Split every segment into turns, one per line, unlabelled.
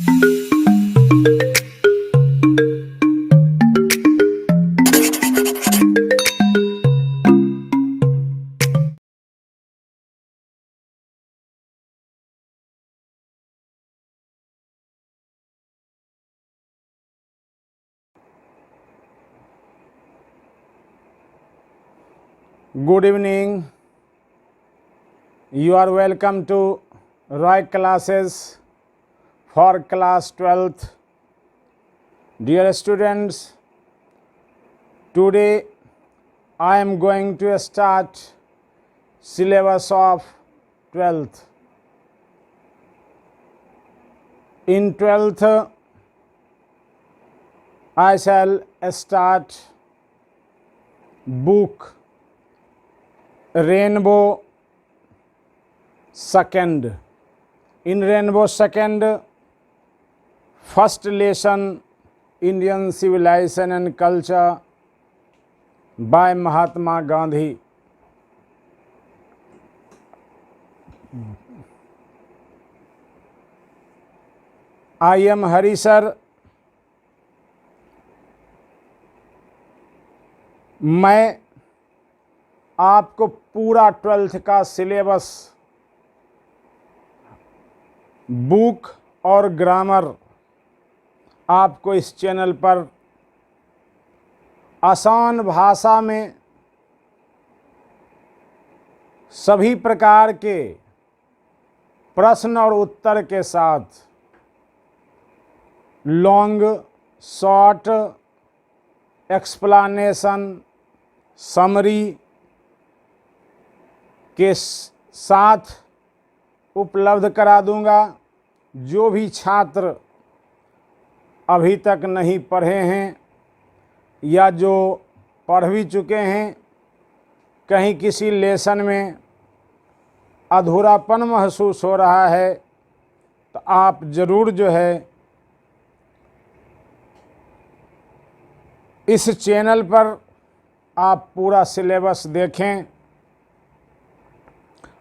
Good evening. You are welcome to Roy classes for class 12th. Dear students, today I am going to start syllabus of 12th. In 12th, I shall start book Rainbow Second. In Rainbow Second, first lesson Indian Civilization and Culture by Mahatma Gandhi. I am Hari sir. मैं आपको पूरा 12th का syllabus, book और grammar आपको इस channel पर आसान भाषा में सभी प्रकार के प्रश्न और उत्तर के साथ लॉन्ग शॉर्ट एक्सप्लेनेशन समरी के साथ उपलब्ध करा दूंगा। जो भी छात्र अभी तक नहीं पढ़े हैं या जो पढ़ भी चुके हैं, कहीं किसी लेसन में अधूरापन महसूस हो रहा है, तो आप ज़रूर जो है इस चैनल पर आप पूरा सिलेबस देखें।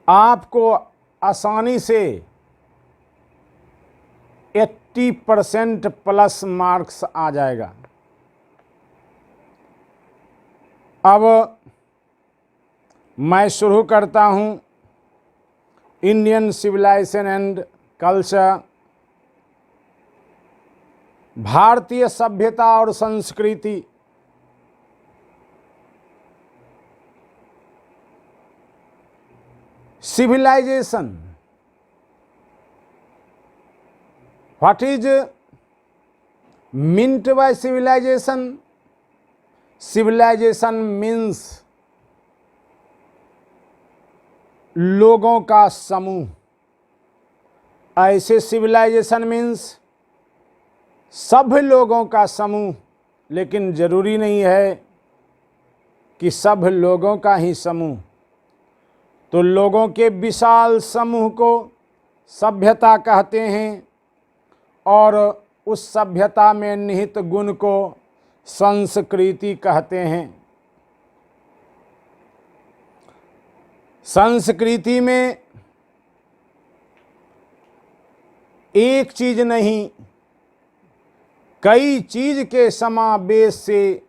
आपको आसानी से 80% प्लस मार्क्स आ जाएगा। अब मैं शुरू करता हूं इंडियन सिविलाइजेशन एंड कल्चर, भारतीय सभ्यता और संस्कृति। Civilization. What is meant by civilization? Civilization means लोगों का समूह। ऐसे civilization means सभ्य लोगों का समूह, लेकिन ज़रूरी नहीं है कि सभ्य लोगों का ही समूह। तो लोगों के विशाल समूह को सभ्यता कहते हैं और उस सभ्यता में निहित गुण को संस्कृति कहते हैं। संस्कृति में एक चीज नहीं, कई चीज के समावेश से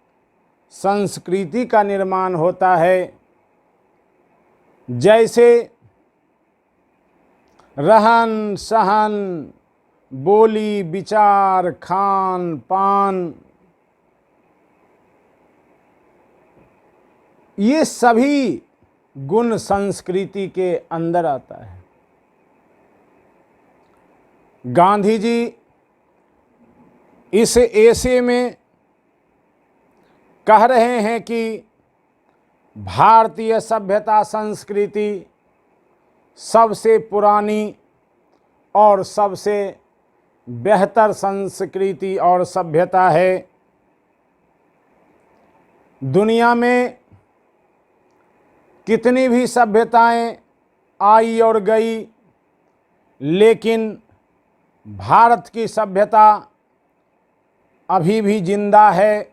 संस्कृति का निर्माण होता है। जैसे रहन सहन, बोली विचार, खान पान, ये सभी गुण संस्कृति के अंदर आता है। गांधी जी इस ऐसे में कह रहे हैं कि भारतीय सभ्यता संस्कृति सबसे पुरानी और सबसे बेहतर संस्कृति और सभ्यता है। दुनिया में कितनी भी सभ्यताएं आई और गई, लेकिन भारत की सभ्यता अभी भी जिंदा है।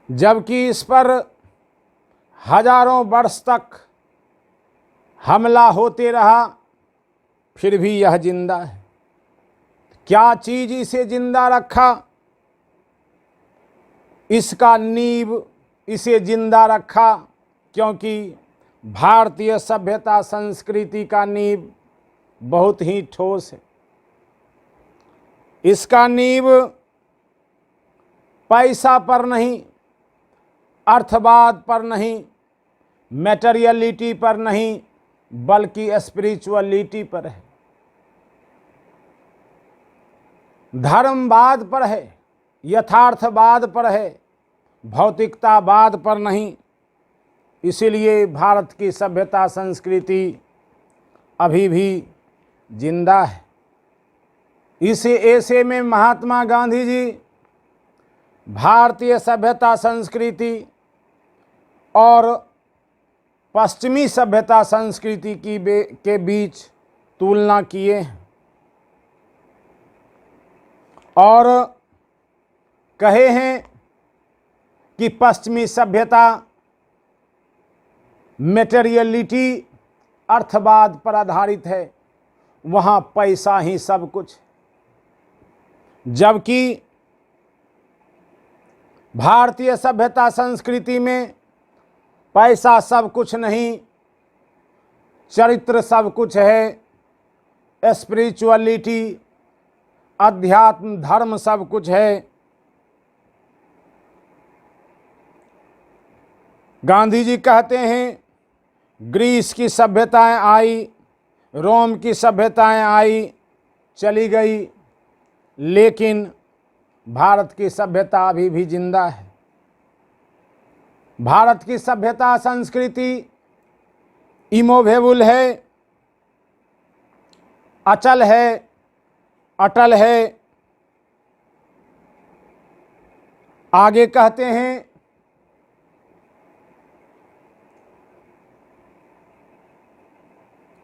जबकि इस पर हजारों वर्ष तक हमला होते रहा, फिर भी यह जिंदा है। क्या चीज इसे जिंदा रखा? इसका नींव इसे जिंदा रखा, क्योंकि भारतीय सभ्यता संस्कृति का नींव बहुत ही ठोस है। इसका नींव पैसा पर नहीं, अर्थवाद पर नहीं, मैटेरियलिटी पर नहीं, बल्कि स्पिरिचुअलिटी पर है, धर्मवाद पर है, यथार्थवाद पर है, भौतिकतावाद पर नहीं। इसीलिए भारत की सभ्यता संस्कृति अभी भी जिंदा है। इसे ऐसे में महात्मा गांधी जी भारतीय सभ्यता संस्कृति और पश्चिमी सभ्यता संस्कृति के बीच तुलना किए हैं और कहे हैं कि पश्चिमी सभ्यता मैटेरियलिटी, अर्थवाद पर आधारित है, वहाँ पैसा ही सब कुछ, जबकि भारतीय सभ्यता संस्कृति में पैसा सब कुछ नहीं, चरित्र सब कुछ है, स्पिरिचुअलिटी, अध्यात्म, धर्म सब कुछ है। गांधी जी कहते हैं ग्रीस की सभ्यताएं आई, रोम की सभ्यताएं आई, चली गई, लेकिन भारत की सभ्यता अभी भी जिंदा है। भारत की सभ्यता संस्कृति इमोवेबल है, अचल है, अटल है। आगे कहते हैं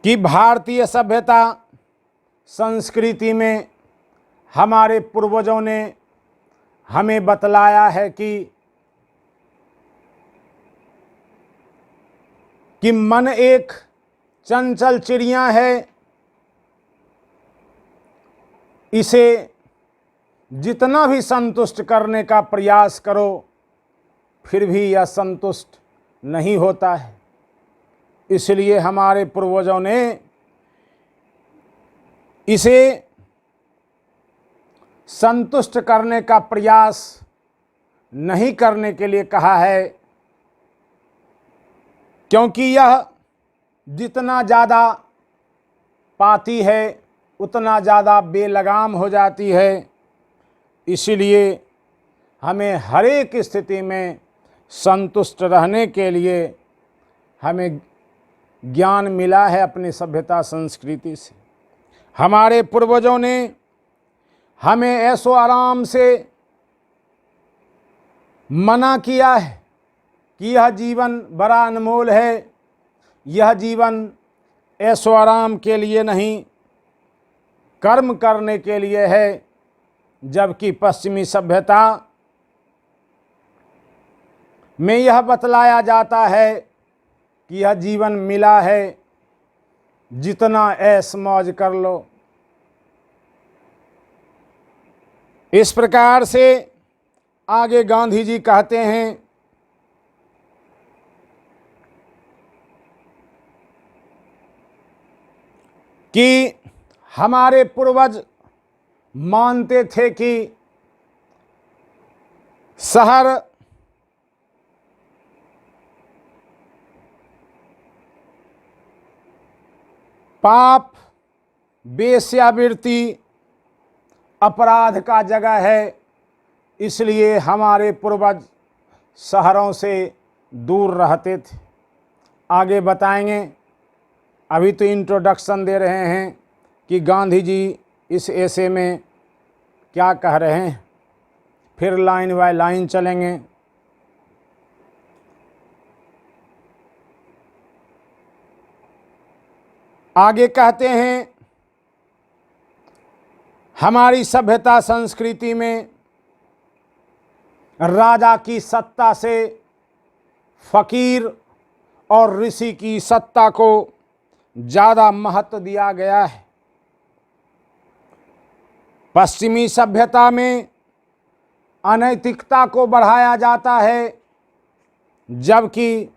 कि भारतीय सभ्यता संस्कृति में हमारे पूर्वजों ने हमें बतलाया है कि मन एक चंचल चिड़िया है, इसे जितना भी संतुष्ट करने का प्रयास करो फिर भी यह संतुष्ट नहीं होता है। इसलिए हमारे पूर्वजों ने इसे संतुष्ट करने का प्रयास नहीं करने के लिए कहा है, क्योंकि यह जितना ज़्यादा पाती है उतना ज़्यादा बेलगाम हो जाती है। इसीलिए हमें हर एक स्थिति में संतुष्ट रहने के लिए हमें ज्ञान मिला है अपनी सभ्यता संस्कृति से। हमारे पूर्वजों ने हमें ऐशो आराम से मना किया है कि यह जीवन बड़ा अनमोल है, यह जीवन ऐशो आराम के लिए नहीं, कर्म करने के लिए है। जबकि पश्चिमी सभ्यता में यह बतलाया जाता है कि यह जीवन मिला है, जितना ऐश मौज कर लो। इस प्रकार से आगे गांधी जी कहते हैं कि हमारे पूर्वज मानते थे कि शहर पाप, वेश्यावृत्ति, अपराध का जगह है। इसलिए हमारे पूर्वज शहरों से दूर रहते थे। आगे बताएंगे, अभी तो इंट्रोडक्शन दे रहे हैं कि गांधी जी इस ऐसे में क्या कह रहे हैं, फिर लाइन बाय लाइन चलेंगे। आगे कहते हैं हमारी सभ्यता संस्कृति में राजा की सत्ता से फकीर और ऋषि की सत्ता को ज़्यादा महत्व दिया गया है। पश्चिमी सभ्यता में अनैतिकता को बढ़ाया जाता है, जबकि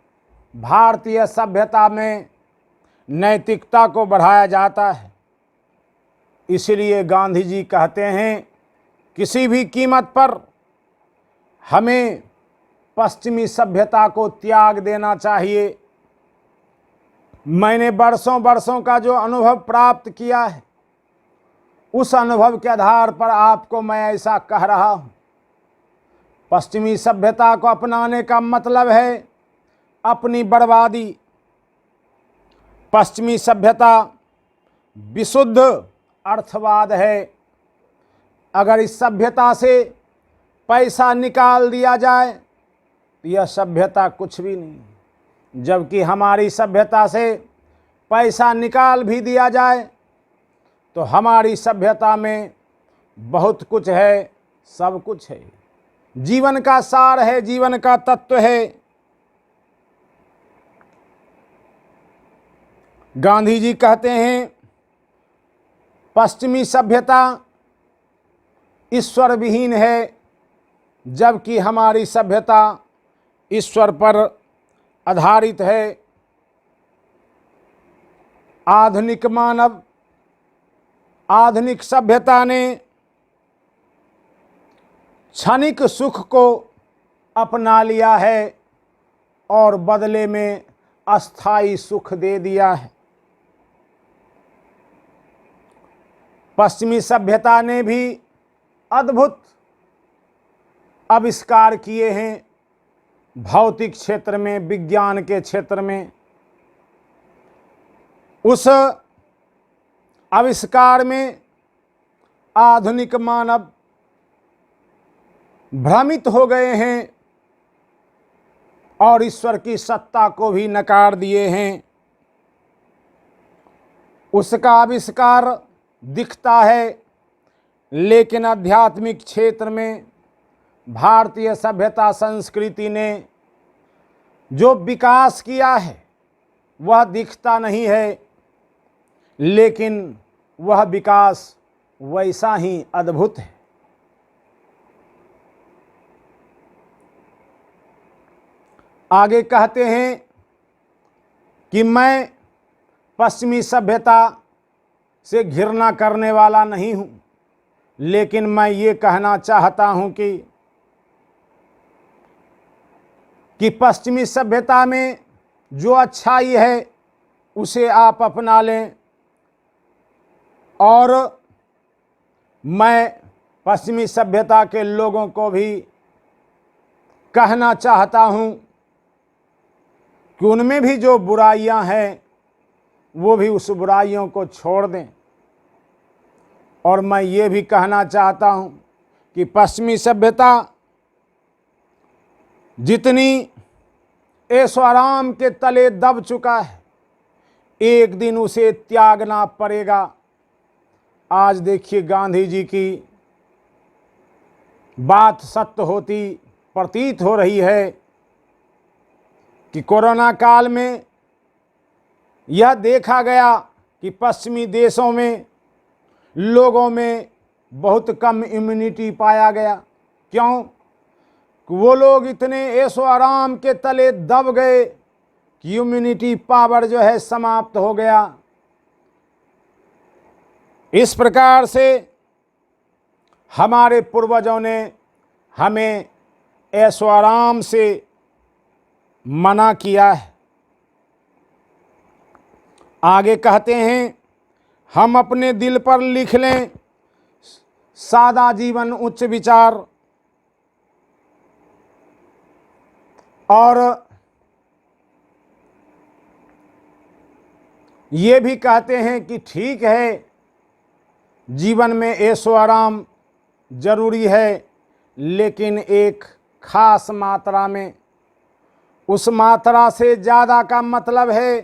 भारतीय सभ्यता में नैतिकता को बढ़ाया जाता है। इसलिए गांधी जी कहते हैं, किसी भी कीमत पर हमें पश्चिमी सभ्यता को त्याग देना चाहिए। मैंने वर्षों का जो अनुभव प्राप्त किया है, उस अनुभव के आधार पर आपको मैं ऐसा कह रहा हूँ। पश्चिमी सभ्यता को अपनाने का मतलब है अपनी बर्बादी। पश्चिमी सभ्यता विशुद्ध अर्थवाद है। अगर इस सभ्यता से पैसा निकाल दिया जाए तो यह सभ्यता कुछ भी नहीं, जबकि हमारी सभ्यता से पैसा निकाल भी दिया जाए तो हमारी सभ्यता में बहुत कुछ है, सब कुछ है, जीवन का सार है, जीवन का तत्व है। गांधी जी कहते हैं, पश्चिमी सभ्यता ईश्वर विहीन है, जबकि हमारी सभ्यता ईश्वर पर आधारित है। आधुनिक मानव, आधुनिक सभ्यता ने क्षणिक सुख को अपना लिया है और बदले में अस्थायी सुख दे दिया है। पश्चिमी सभ्यता ने भी अद्भुत आविष्कार किए हैं भौतिक क्षेत्र में, विज्ञान के क्षेत्र में। उस आविष्कार में आधुनिक मानव भ्रमित हो गए हैं और ईश्वर की सत्ता को भी नकार दिए हैं। उसका आविष्कार दिखता है, लेकिन आध्यात्मिक क्षेत्र में भारतीय सभ्यता संस्कृति ने जो विकास किया है वह दिखता नहीं है, लेकिन वह विकास वैसा ही अद्भुत है। आगे कहते हैं कि मैं पश्चिमी सभ्यता से घृणा करने वाला नहीं हूँ, लेकिन मैं ये कहना चाहता हूँ कि पश्चिमी सभ्यता में जो अच्छाई है उसे आप अपना लें, और मैं पश्चिमी सभ्यता के लोगों को भी कहना चाहता हूँ कि उनमें भी जो बुराइयां हैं वो भी उस बुराइयों को छोड़ दें। और मैं ये भी कहना चाहता हूँ कि पश्चिमी सभ्यता जितनी ऐशो आराम के तले दब चुका है, एक दिन उसे त्यागना पड़ेगा। आज देखिए, गांधी जी की बात सत्य होती प्रतीत हो रही है कि कोरोना काल में यह देखा गया कि पश्चिमी देशों में लोगों में बहुत कम इम्यूनिटी पाया गया। क्यों? वो लोग इतने ऐशो आराम के तले दब गए कि इम्यूनिटी पावर जो है समाप्त हो गया। इस प्रकार से हमारे पूर्वजों ने हमें ऐशो आराम से मना किया है। आगे कहते हैं, हम अपने दिल पर लिख लें सादा जीवन उच्च विचार। और ये भी कहते हैं कि ठीक है, जीवन में ऐशो आराम जरूरी है, लेकिन एक खास मात्रा में। उस मात्रा से ज़्यादा का मतलब है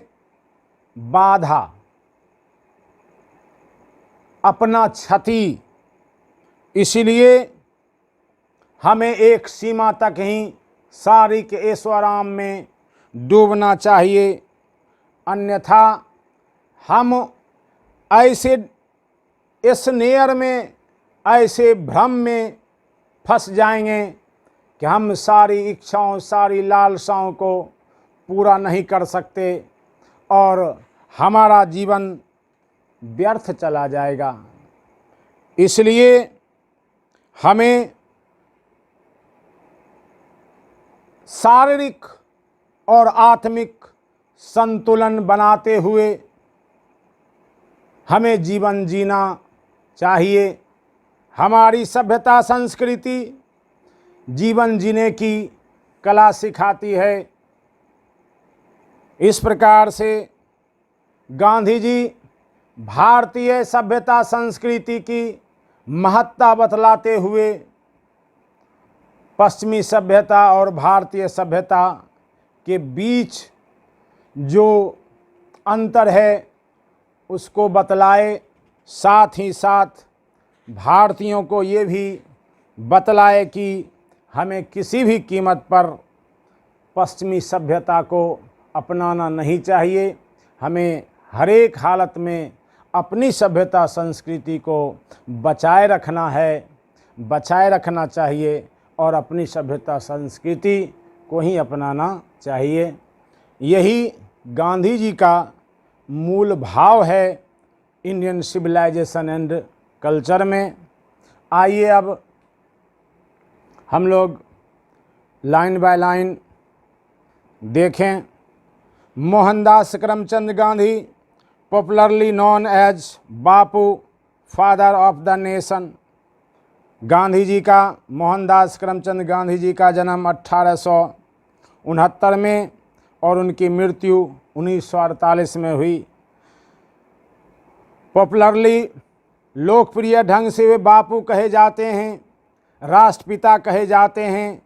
बाधा, अपना क्षति। इसलिए हमें एक सीमा तक ही शारीरिक ऐशो आराम में डूबना चाहिए, अन्यथा हम ऐसे स्नेयर में, ऐसे भ्रम में फंस जाएंगे कि हम सारी इच्छाओं, सारी लालसाओं को पूरा नहीं कर सकते और हमारा जीवन व्यर्थ चला जाएगा। इसलिए हमें शारीरिक और आत्मिक संतुलन बनाते हुए हमें जीवन जीना चाहिए। हमारी सभ्यता संस्कृति जीवन जीने की कला सिखाती है। इस प्रकार से गांधी जी भारतीय सभ्यता संस्कृति की महत्ता बतलाते हुए पश्चिमी सभ्यता और भारतीय सभ्यता के बीच जो अंतर है उसको बतलाए, साथ ही साथ भारतीयों को ये भी बतलाए कि हमें किसी भी कीमत पर पश्चिमी सभ्यता को अपनाना नहीं चाहिए। हमें हर एक हालत में अपनी सभ्यता संस्कृति को बचाए रखना चाहिए और अपनी सभ्यता संस्कृति को ही अपनाना चाहिए। यही गांधी जी का मूल भाव है इंडियन सिविलाइजेशन एंड कल्चर में। आइए अब हम लोग लाइन बाय लाइन देखें। Mohandas Karamchand Gandhi, popularly known as Bapu, father of the nation. Gandhi ji का, मोहनदास करमचंद गांधी जी का जन्म 1869 में और उनकी मृत्यु 1948 में हुई। पॉपुलरली, लोकप्रिय ढंग से वे बापू कहे जाते हैं, राष्ट्रपिता कहे जाते हैं।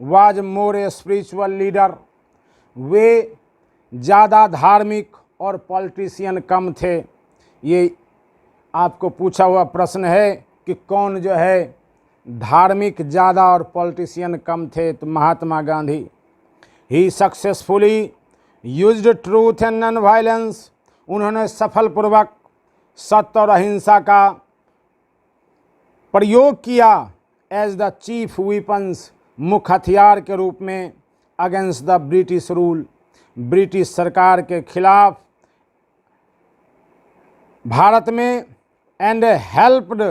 Was more a spiritual leader, वे ज़्यादा धार्मिक और पॉलिटिशियन कम थे। ये आपको पूछा हुआ प्रश्न है कि कौन जो है धार्मिक ज़्यादा और पॉलिटिशियन कम थे, तो Mahatma Gandhi. He successfully used truth and non violence, उन्होंने सफलपूर्वक सत्य और अहिंसा का प्रयोग किया एज द चीफ वीपन्स, मुख्य हथियार के रूप में, against the British rule, British सरकार के खिलाफ भारत में, and helped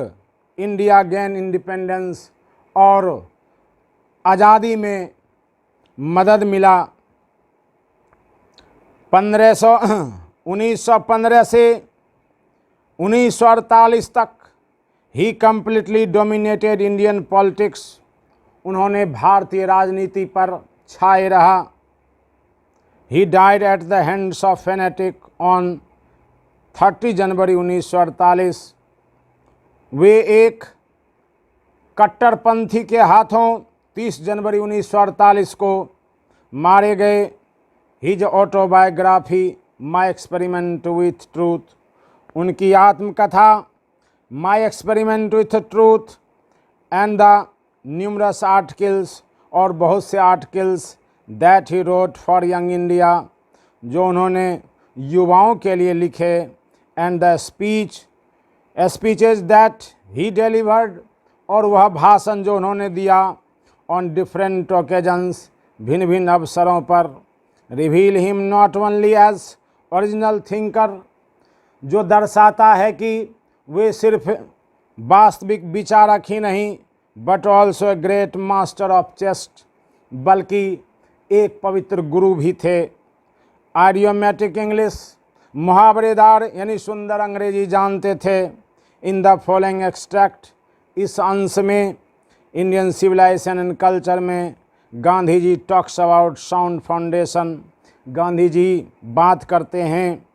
India gain independence, और आज़ादी में मदद मिला। 1915 से 1948 तक ही कम्प्लीटली डोमिनेटेड इंडियन पॉलिटिक्स, उन्होंने भारतीय राजनीति पर छाए रहा। He died at the hands of fanatic on 30 जनवरी 1948। वे एक कट्टरपंथी के हाथों 30 जनवरी 1948 को मारे गए। His autobiography my experiment with truth, उनकी आत्मकथा my experiment with truth and the numerous articles, और बहुत से articles that he wrote for young India, जो उन्होंने युवाओं के लिए लिखे, and the speeches that he delivered, और वह भाषण जो उन्होंने दिया ऑन डिफरेंट ओकेजन्स, भिन्न भिन्न अवसरों पर, reveal him not only as original thinker, जो दर्शाता है कि वे सिर्फ वास्तविक विचारक ही नहीं, but also a great master of chest, बल्कि एक पवित्र गुरु भी थे। आइडियोमेटिक इंग्लिश, मुहावरेदार यानी सुंदर अंग्रेजी जानते थे। इन द फॉलोइंग एक्सट्रैक्ट, इस अंश में इंडियन सिविलाइजेशन एंड कल्चर में Gandhi ji talks about sound foundation, Gandhi ji बात करते हैं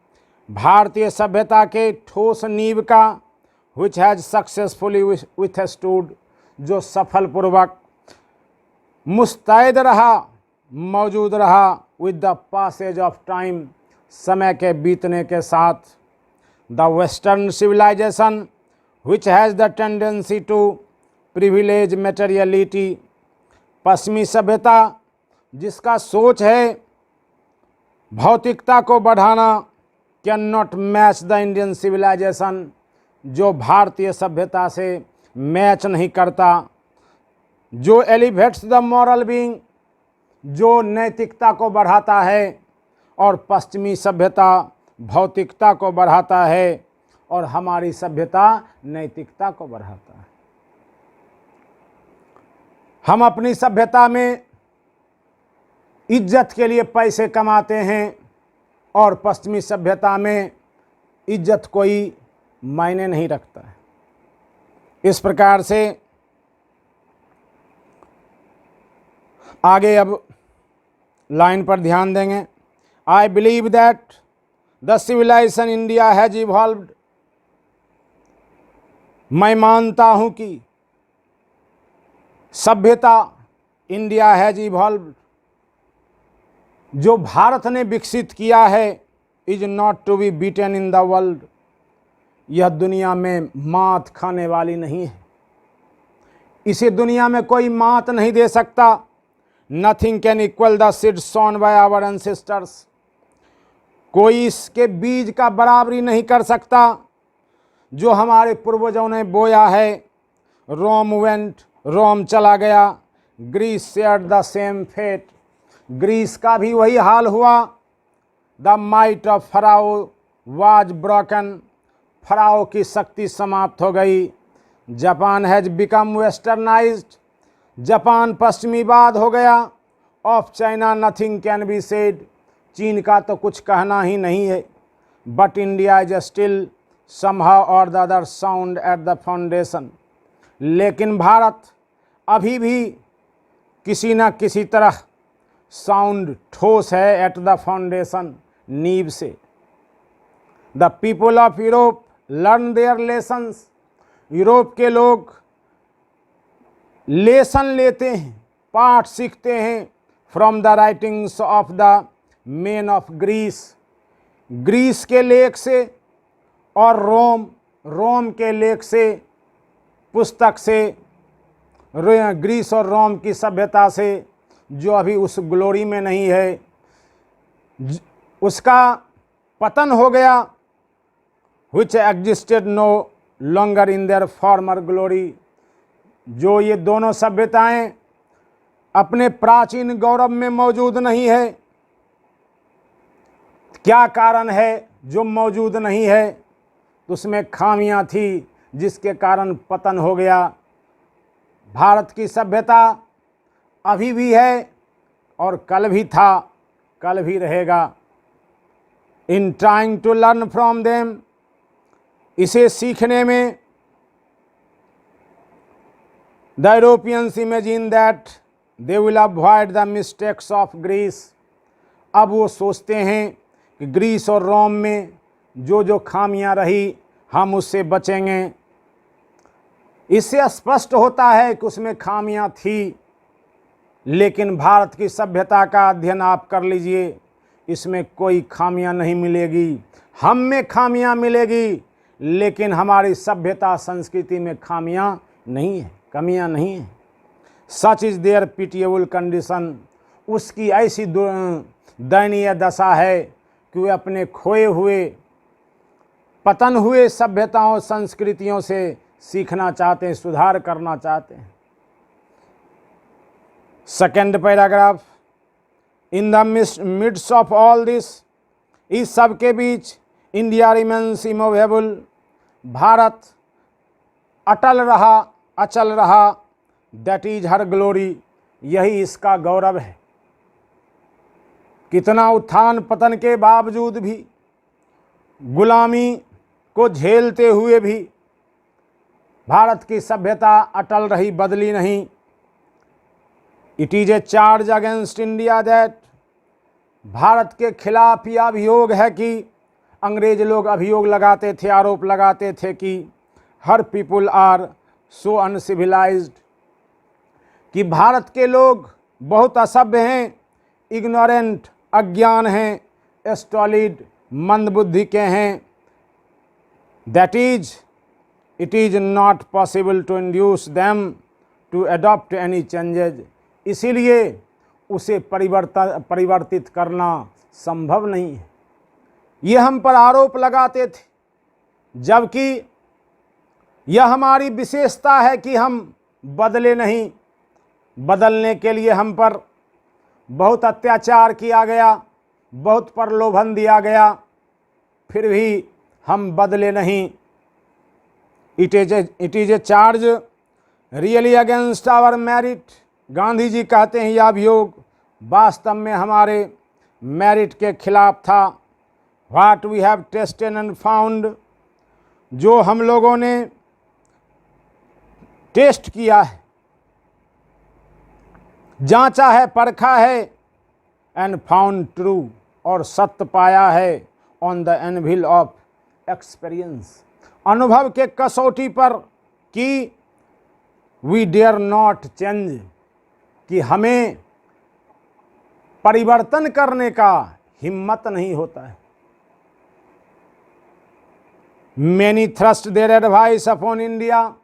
भारतीय सभ्यता के ठोस नींव का, विच हैज सक्सेसफुली विथस्टूड, जो सफलपूर्वक मुस्तैद रहा, मौजूद रहा, with the passage of time, समय के बीतने के साथ। The western civilisation which has the tendency to privilege materiality, पश्चिमी सभ्यता जिसका सोच है भौतिकता को बढ़ाना, cannot match the Indian civilisation, जो भारतीय सभ्यता से मैच नहीं करता। जो एलिवेट्स द मॉरल बीइंग, जो नैतिकता को बढ़ाता है, और पश्चिमी सभ्यता भौतिकता को बढ़ाता है और हमारी सभ्यता नैतिकता को बढ़ाता है। हम अपनी सभ्यता में इज्जत के लिए पैसे कमाते हैं और पश्चिमी सभ्यता में इज्जत कोई मायने नहीं रखता है। इस प्रकार से आगे अब लाइन पर ध्यान देंगे। I believe that the civilisation India has evolved. मैं मानता हूं कि सभ्यता इंडिया हैज इवॉल्व्ड, जो भारत ने विकसित किया है, is not to be beaten in the world. यह दुनिया में मात खाने वाली नहीं है। इसे दुनिया में कोई मात नहीं दे सकता। Nothing can equal the seed sown by our ancestors. कोई इसके बीज का बराबरी नहीं कर सकता जो हमारे पूर्वजों ने बोया है। रोम वेंट, रोम चला गया। Greece shared the same fate, Greece का भी वही हाल हुआ। The might of Pharaoh was broken, Pharaoh की शक्ति समाप्त हो गई। Japan has become westernised, Japan पश्चिमीवाद हो गया। Of China nothing can be said, चीन का तो कुछ कहना ही नहीं है। But India is still somehow or the other sound at the foundation, लेकिन भारत अभी भी किसी न किसी तरह साउंड ठोस है एट द फाउंडेशन, नींव से। The people of Europe learn their lessons, Europe के लोग लेसन लेते हैं, पाठ सीखते हैं from the writings of the men of Greece, Greece के लेख से, और रोम के लेख से, पुस्तक से, ग्रीस और रोम की सभ्यता से, जो अभी उस ग्लोरी में नहीं है, उसका पतन हो गया। which existed no longer in their former glory, जो ये दोनों सभ्यताएं अपने प्राचीन गौरव में मौजूद नहीं है। क्या कारण है जो मौजूद नहीं है? तो उसमें खामियां थी जिसके कारण पतन हो गया। भारत की सभ्यता अभी भी है और कल भी था, कल भी रहेगा। In trying to learn from them, इसे सीखने में the Europeans imagine that they will avoid the mistakes of Greece. अब वो सोचते हैं कि ग्रीस और रोम में जो जो खामियां रही हम उससे बचेंगे। इससे स्पष्ट होता है कि उसमें खामियां थी, लेकिन भारत की सभ्यता का अध्ययन आप कर लीजिए, इसमें कोई खामियां नहीं मिलेगी। हम में खामियां मिलेगी, लेकिन हमारी सभ्यता संस्कृति में खामियां नहीं है, कमियां नहीं है। Such is their pitiable condition, उसकी ऐसी दयनीय दशा है कि वे अपने खोए हुए, पतन हुए सभ्यताओं संस्कृतियों से सीखना चाहते हैं, सुधार करना चाहते हैं। Second paragraph, in the midst of all this, इस सब के बीच इंडिया रिमेन्स इमूवेबल, भारत अटल रहा, अचल रहा। दैट इज हर ग्लोरी, यही इसका गौरव है। कितना उत्थान पतन के बावजूद भी, गुलामी को झेलते हुए भी भारत की सभ्यता अटल रही, बदली नहीं। It is a charge against India that, Bharat के खिलाफ यह अभियोग है कि अंग्रेज लोग अभियोग लगाते थे, आरोप लगाते थे कि हर पीपुल आर सो अनसिविलाइज्ड, कि भारत के लोग बहुत असभ्य हैं, इग्नोरेंट, अज्ञान हैं, स्टॉलिड, मंदबुद्धि के हैं। That is it is not possible to induce them to adopt any changes, इसीलिए उसे परिवर्तित करना संभव नहीं है। ये हम पर आरोप लगाते थे, जबकि यह हमारी विशेषता है कि हम बदले नहीं। बदलने के लिए हम पर बहुत अत्याचार किया गया, बहुत प्रलोभन दिया गया, फिर भी हम बदले नहीं। It is a charge really against our merit. Gandhi ji कहते हैं यह अभियोग वास्तव में हमारे मेरिट के खिलाफ था। What we have tested and found, जो हम लोगों ने टेस्ट किया है, जांचा है, परखा है, एंड फाउंड ट्रू, और सत्य पाया है, on the anvil of experience, अनुभव के कसौटी पर, कि वी डेयर नॉट चेंज, कि हमें परिवर्तन करने का हिम्मत नहीं होता है। Many thrust their advice upon India,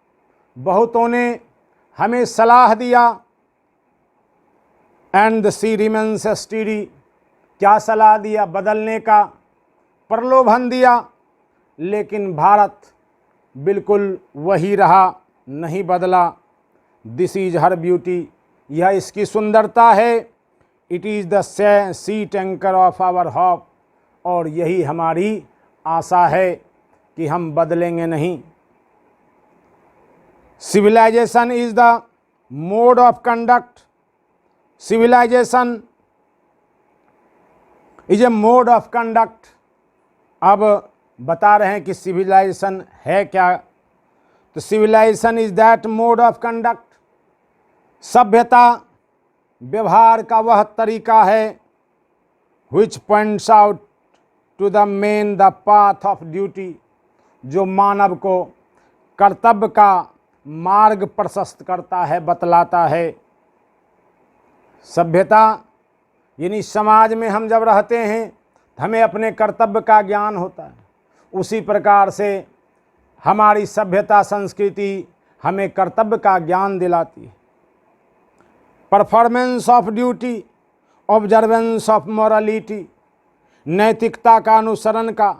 बहुतों ने हमें सलाह दिया, and the she remains steady, क्या सलाह दिया? बदलने का, प्रलोभन दिया, लेकिन भारत बिल्कुल वही रहा, नहीं बदला। दिस इज हर ब्यूटी, यह इसकी सुंदरता है। It is the sheet anchor of our hope, और यही हमारी आशा है कि हम बदलेंगे नहीं। Civilisation is the mode of conduct, civilisation is a mode of conduct. अब बता रहे हैं कि सिविलाइजेशन है क्या। तो civilisation is that mode of conduct, सभ्यता व्यवहार का वह तरीका है, which points out to the man the path of duty, जो मानव को कर्तव्य का मार्ग प्रशस्त करता है, बतलाता है। सभ्यता यानी समाज में हम जब रहते हैं हमें अपने कर्तव्य का ज्ञान होता है, उसी प्रकार से हमारी सभ्यता संस्कृति हमें कर्तव्य का ज्ञान दिलाती है। Performance of duty, observance of morality, नैतिकता का अनुसरण का,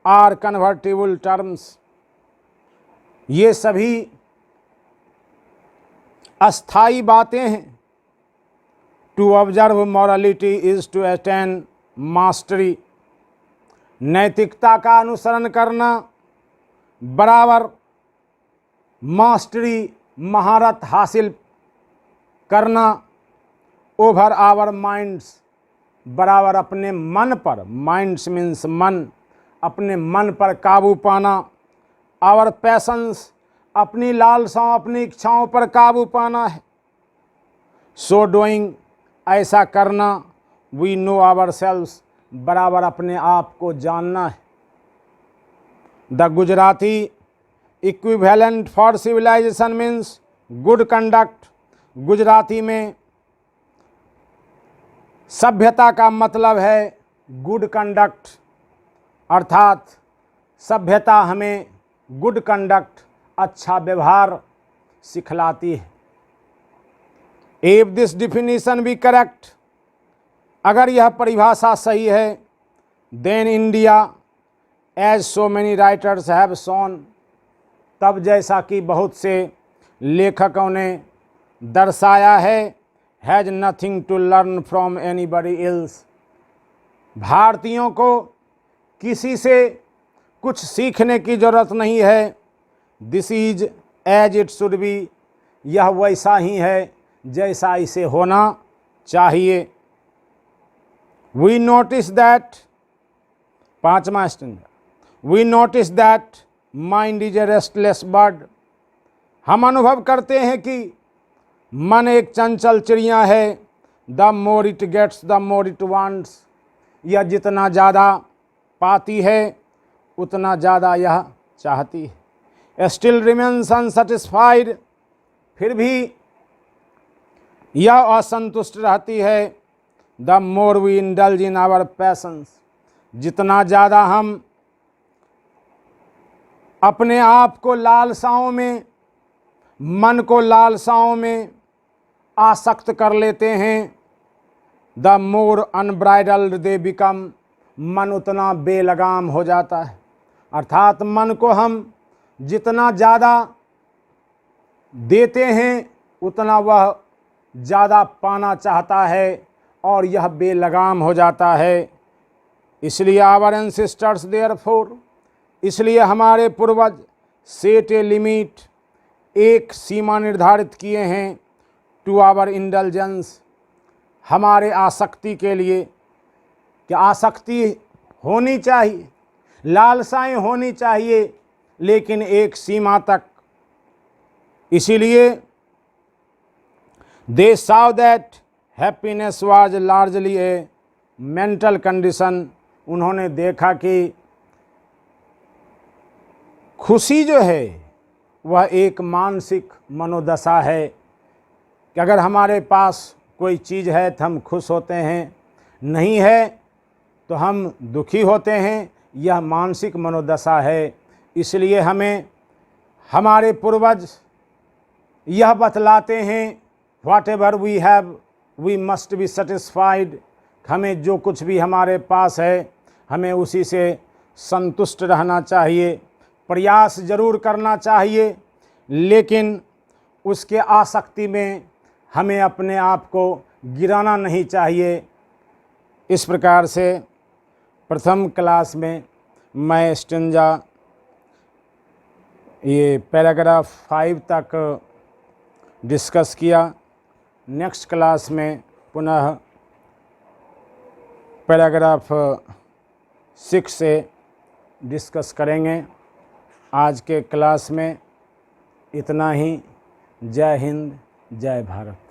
आर कन्वर्टिबल टर्म्स, ये सभी अस्थाई बातें हैं। To observe morality is to attain mastery, नैतिकता का अनुसरण करना बराबर मास्टरी, महारत हासिल करना, ओवर आवर माइंड्स, बराबर अपने मन पर, माइंड्स मीन्स मन, अपने मन पर काबू पाना, आवर पैशंस, अपनी लालसाओं अपनी इच्छाओं पर काबू पाना है। सो डूइंग, ऐसा करना, वी नो आवर सेल्व्स, बराबर अपने आप को जानना है। The Gujarati equivalent for civilisation means good conduct, Gujarati में सभ्यता का मतलब है गुड कंडक्ट, अर्थात सभ्यता हमें गुड कंडक्ट, अच्छा व्यवहार सिखलाती है। If this definition be correct, अगर यह परिभाषा सही है, then India as so many writers have shown, तब जैसा कि बहुत से लेखकों ने दर्शाया है, has nothing to learn from anybody else, भारतीयों को किसी से कुछ सीखने की ज़रूरत नहीं है। This is as it should be, यह वैसा ही है जैसा इसे होना चाहिए। वी नोटिस दैट, पांचवा standard, we notice that mind is a restless bird, हम अनुभव करते हैं कि मन एक चंचल चिड़िया है। The more it gets the more it wants, यह जितना ज़्यादा पाती है उतना ज़्यादा यह चाहती है। स्टिल रिमेन्स अनसेटिस्फाइड, फिर भी यह असंतुष्ट रहती है। The more we indulge in our passions, जितना ज़्यादा हम अपने आप को लालसाओं में, मन को लालसाओं में आसक्त कर लेते हैं, the more unbridled they become, मन उतना बेलगाम हो जाता है। अर्थात मन को हम जितना ज़्यादा देते हैं उतना वह ज़्यादा पाना चाहता है और यह बेलगाम हो जाता है। इसलिए आवर एंसेस्टर्स देयरफॉर, इसलिए हमारे पूर्वज सेट ए लिमिट, एक सीमा निर्धारित किए हैं, टू आवर इंडल्जेंस, हमारे आसक्ति के लिए, कि आसक्ति होनी चाहिए, लालसाएं होनी चाहिए, लेकिन एक सीमा तक। इसीलिए दे saw that happiness was largely a mental condition, उन्होंने देखा कि खुशी जो है वह एक मानसिक मनोदशा है, कि अगर हमारे पास कोई चीज़ है तो हम खुश होते हैं, नहीं है तो हम दुखी होते हैं, यह मानसिक मनोदशा है। इसलिए हमें हमारे पूर्वज यह बतलाते हैं, whatever we have we must be satisfied, हमें जो कुछ भी हमारे पास है हमें उसी से संतुष्ट रहना चाहिए, प्रयास ज़रूर करना चाहिए, लेकिन उसके आसक्ति में हमें अपने आप को गिराना नहीं चाहिए। इस प्रकार से प्रथम क्लास में मैं स्टेंजा ये पैराग्राफ 5 तक डिस्कस किया। नेक्स्ट क्लास में पुनः पैराग्राफ 6 से डिस्कस करेंगे। आज के क्लास में इतना ही। जय हिंद, जय भारत।